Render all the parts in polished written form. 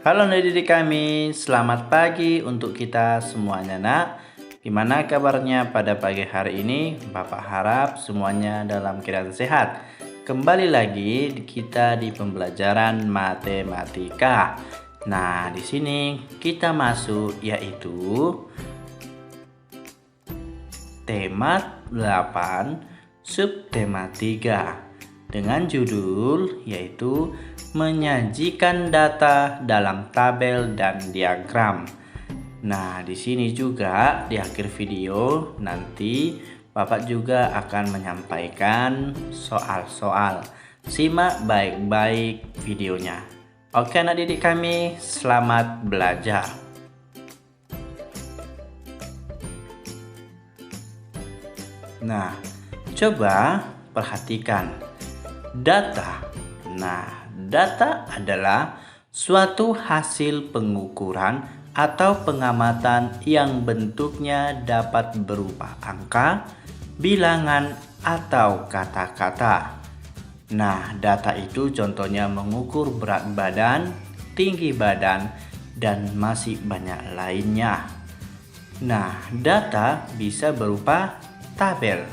Halo didik kami, selamat pagi untuk kita semuanya nak. Gimana kabarnya pada pagi hari ini? Bapak harap semuanya dalam keadaan sehat. Kembali lagi kita di pembelajaran matematika. Nah, di sini kita masuk yaitu tema 8, subtema 3 dengan judul yaitu menyajikan data dalam tabel dan diagram. Nah, di sini juga di akhir video nanti Bapak juga akan menyampaikan soal-soal. Simak baik-baik videonya. Oke anak didik kami, selamat belajar. Nah, coba perhatikan data. Nah, data adalah suatu hasil pengukuran atau pengamatan yang bentuknya dapat berupa angka, bilangan, atau kata-kata. Nah, data itu contohnya mengukur berat badan, tinggi badan, dan masih banyak lainnya. Nah, data bisa berupa tabel.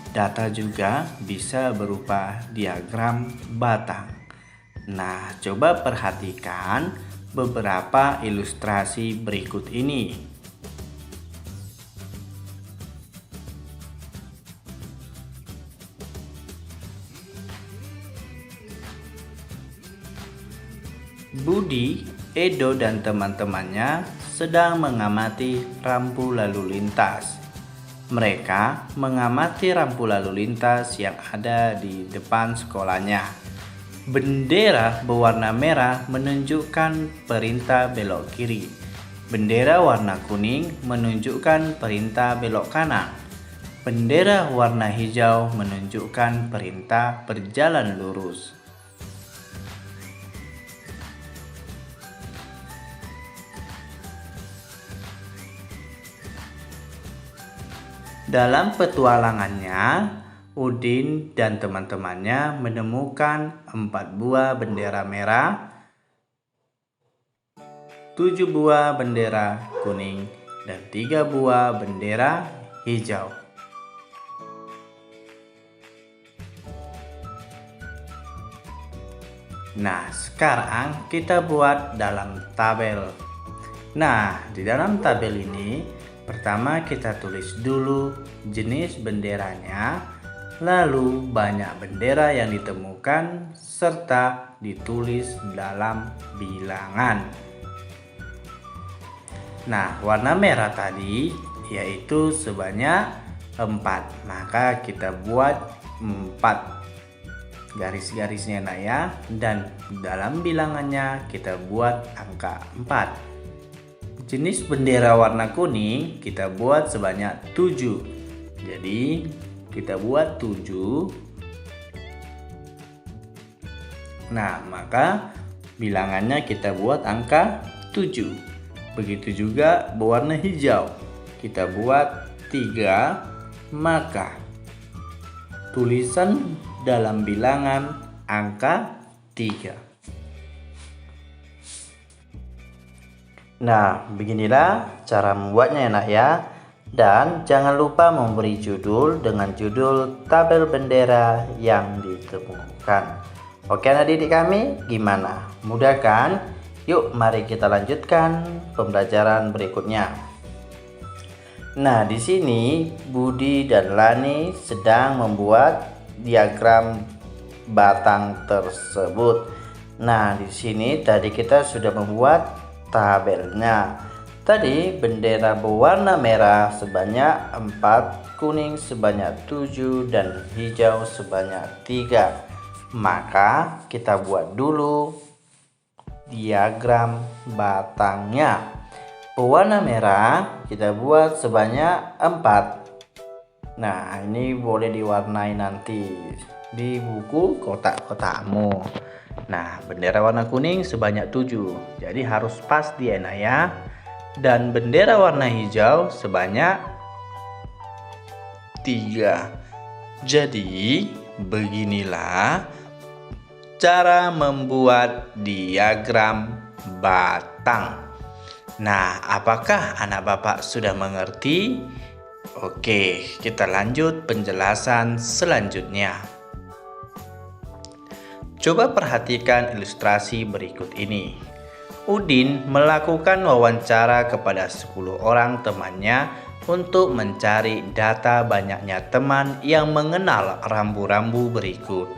Data juga bisa berupa diagram batang. Nah, coba perhatikan beberapa ilustrasi berikut ini. Budi, Edo, dan teman-temannya sedang mengamati rambu lalu lintas. Mereka mengamati rambu lalu lintas yang ada di depan sekolahnya. Bendera berwarna merah menunjukkan perintah belok kiri. Bendera warna kuning menunjukkan perintah belok kanan. Bendera warna hijau menunjukkan perintah berjalan lurus. Dalam petualangannya, Udin dan teman-temannya menemukan 4 buah bendera merah, 7 buah bendera kuning, dan 3 buah bendera hijau. Nah, sekarang kita buat dalam tabel. Nah, di dalam tabel ini pertama kita tulis dulu jenis benderanya, lalu banyak bendera yang ditemukan serta ditulis dalam bilangan. Nah, warna merah tadi yaitu sebanyak 4. Maka kita buat 4 garis-garisnya nak ya, dan dalam bilangannya kita buat angka 4. Jenis bendera warna kuning kita buat sebanyak 7. Jadi kita buat 7. Nah, maka bilangannya kita buat angka 7. Begitu juga berwarna hijau. Kita buat 3. Maka tulisan dalam bilangan angka 3. Nah, beginilah cara membuatnya ya nak ya. Dan jangan lupa memberi judul dengan judul tabel bendera yang ditemukan. Oke anak didik kami, gimana? Mudah kan? Yuk mari kita lanjutkan pembelajaran berikutnya. Nah, di sini Budi dan Lani sedang membuat diagram batang tersebut. Nah, di sini tadi kita sudah membuat tabelnya. Tadi bendera berwarna merah sebanyak 4, kuning sebanyak 7, dan hijau sebanyak 3. Maka kita buat dulu diagram batangnya. Berwarna merah kita buat sebanyak 4. Nah, ini boleh diwarnai nanti di buku kotak-kotakmu. Nah, bendera warna kuning sebanyak 7. Jadi harus pas di enak ya. Dan bendera warna hijau sebanyak 3. Jadi, beginilah cara membuat diagram batang. Nah, apakah anak Bapak sudah mengerti? Oke, kita lanjut penjelasan selanjutnya. Coba perhatikan ilustrasi berikut ini. Udin melakukan wawancara kepada 10 orang temannya untuk mencari data banyaknya teman yang mengenal rambu-rambu berikut.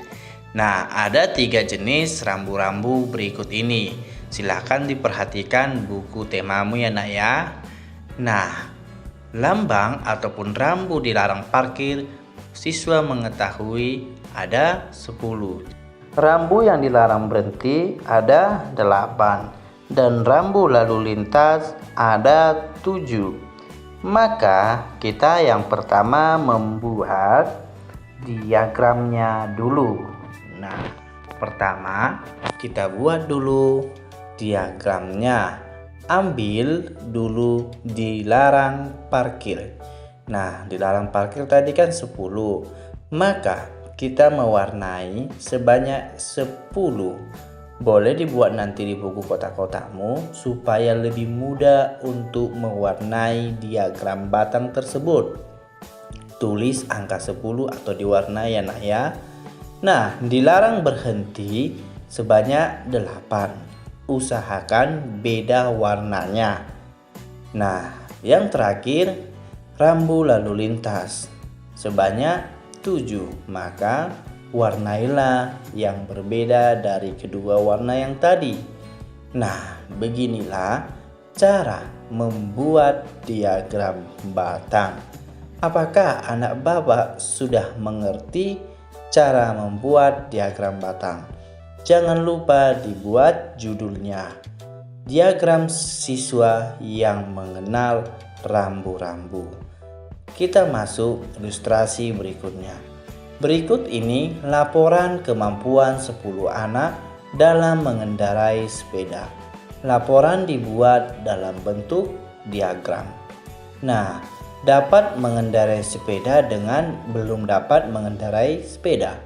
Nah, ada 3 jenis rambu-rambu berikut ini. Silahkan diperhatikan buku temamu ya nak ya. Nah, lambang ataupun rambu dilarang parkir, siswa mengetahui ada 10. Rambu yang dilarang berhenti ada 8. Dan rambu lalu lintas ada 7. Maka kita yang pertama membuat diagramnya dulu. Nah, pertama kita buat dulu diagramnya. Ambil dulu dilarang parkir. Nah, dilarang parkir tadi kan 10. Maka kita mewarnai sebanyak 10. Boleh dibuat nanti di buku kotak-kotakmu supaya lebih mudah untuk mewarnai diagram batang tersebut. Tulis angka 10 atau diwarnai ya nak ya. Nah, dilarang berhenti sebanyak 8. Usahakan beda warnanya. Nah, yang terakhir rambu lalu lintas sebanyak 7. Maka warnailah yang berbeda dari kedua warna yang tadi. Nah, beginilah cara membuat diagram batang. Apakah anak Bapak sudah mengerti cara membuat diagram batang? Jangan lupa dibuat judulnya. Diagram siswa yang mengenal rambu-rambu. Kita masuk ilustrasi berikutnya. Berikut ini laporan kemampuan 10 anak dalam mengendarai sepeda. Laporan dibuat dalam bentuk diagram. Nah, dapat mengendarai sepeda dengan belum dapat mengendarai sepeda.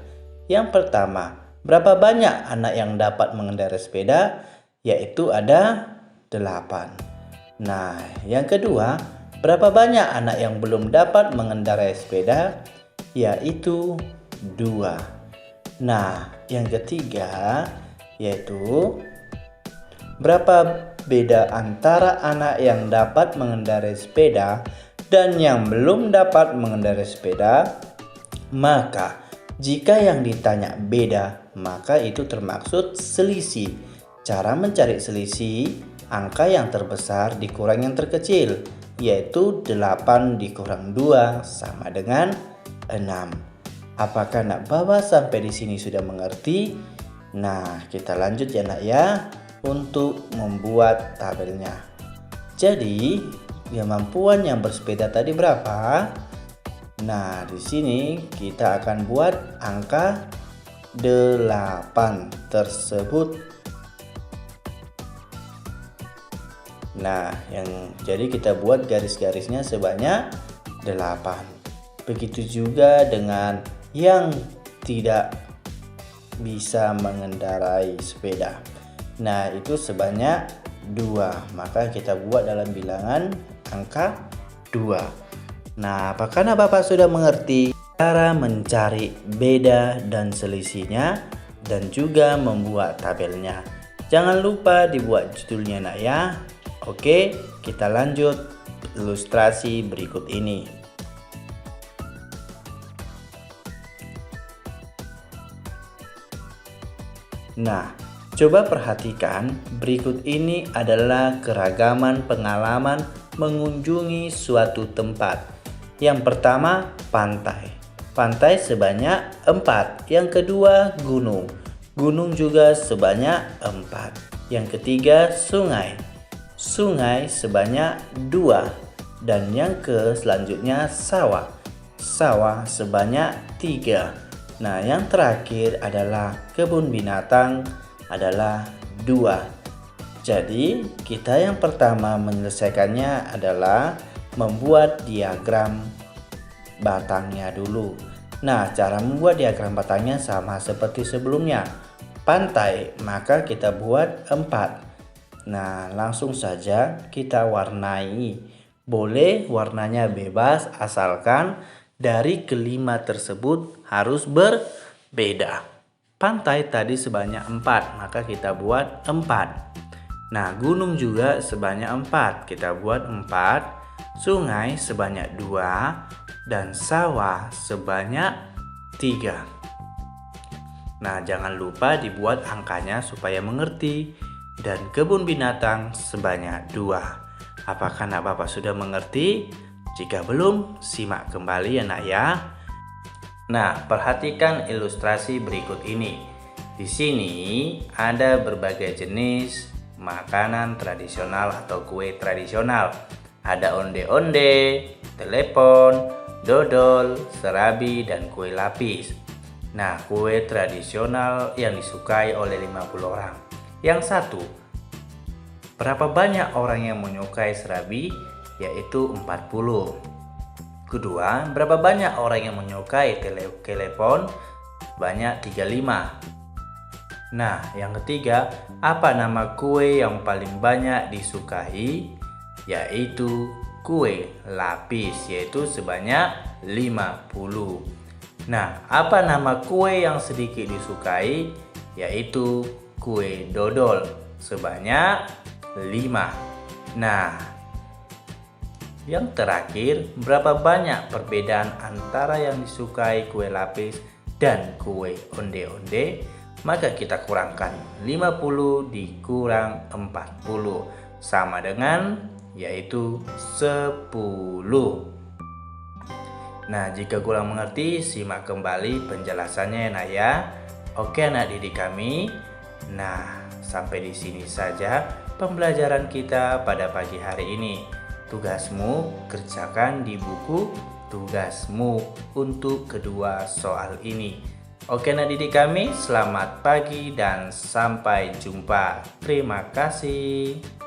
Yang pertama, berapa banyak anak yang dapat mengendarai sepeda? Yaitu ada 8. Nah, yang kedua, berapa banyak anak yang belum dapat mengendarai sepeda? Yaitu 2. Nah, yang ketiga yaitu berapa beda antara anak yang dapat mengendarai sepeda dan yang belum dapat mengendarai sepeda? Maka jika yang ditanya beda, maka itu termaksud selisih. Cara mencari selisih, angka yang terbesar dikurang yang terkecil, yaitu 8 dikurang 2 sama dengan 6. Apakah nak Bapak sampai di sini sudah mengerti? Nah, kita lanjut ya nak ya untuk membuat tabelnya. Jadi, kemampuan yang bersepeda tadi berapa? Nah, di sini kita akan buat angka 8 tersebut. Nah, jadi kita buat garis-garisnya sebanyak 8. Begitu juga dengan yang tidak bisa mengendarai sepeda. Nah, itu sebanyak 2. Maka kita buat dalam bilangan angka 2. Nah, apakah Bapak sudah mengerti cara mencari beda dan selisihnya dan juga membuat tabelnya? Jangan lupa dibuat judulnya nak ya. Oke, kita lanjut ilustrasi berikut ini. Nah, coba perhatikan, berikut ini adalah keragaman pengalaman mengunjungi suatu tempat. Yang pertama, pantai. Pantai sebanyak 4. Yang kedua, gunung. Gunung juga sebanyak 4. Yang ketiga, sungai. Sungai sebanyak 2. Dan yang selanjutnya, sawah. Sawah sebanyak 3. Nah, yang terakhir adalah kebun binatang adalah 2. Jadi, kita yang pertama menyelesaikannya adalah membuat diagram batangnya dulu. Nah, cara membuat diagram batangnya sama seperti sebelumnya. Pantai, maka kita buat 4. Nah, langsung saja kita warnai. Boleh warnanya bebas asalkan dari kelima tersebut harus berbeda. Pantai tadi sebanyak 4, maka kita buat 4. Nah, gunung juga sebanyak 4, kita buat 4. Sungai sebanyak 2 dan sawah sebanyak 3. Nah, jangan lupa dibuat angkanya supaya mengerti. Dan kebun binatang sebanyak 2. Apakah anak Bapak sudah mengerti? Jika belum, simak kembali ya nak ya. Nah, perhatikan ilustrasi berikut ini. Di sini ada berbagai jenis makanan tradisional atau kue tradisional. Ada onde-onde, telepon, dodol, serabi, dan kue lapis. Nah, kue tradisional yang disukai oleh 50 orang. Yang satu, berapa banyak orang yang menyukai serabi? Yaitu 40. Kedua, berapa banyak orang yang menyukai telepon? Banyak 35. Nah, yang ketiga, apa nama kue yang paling banyak disukai? Yaitu kue lapis, yaitu sebanyak 50. Nah, apa nama kue yang sedikit disukai? Yaitu kue dodol sebanyak 5. Nah, yang terakhir, berapa banyak perbedaan antara yang disukai kue lapis dan kue onde-onde? Maka kita kurangkan 50 dikurang 40 sama dengan yaitu 10. Nah, jika kurang mengerti, simak kembali penjelasannya ya nak ya. Oke anak didik kami. Nah, sampai di sini saja pembelajaran kita pada pagi hari ini. Tugasmu kerjakan di buku tugasmu untuk kedua soal ini. Oke anak didik kami, selamat pagi dan sampai jumpa. Terima kasih.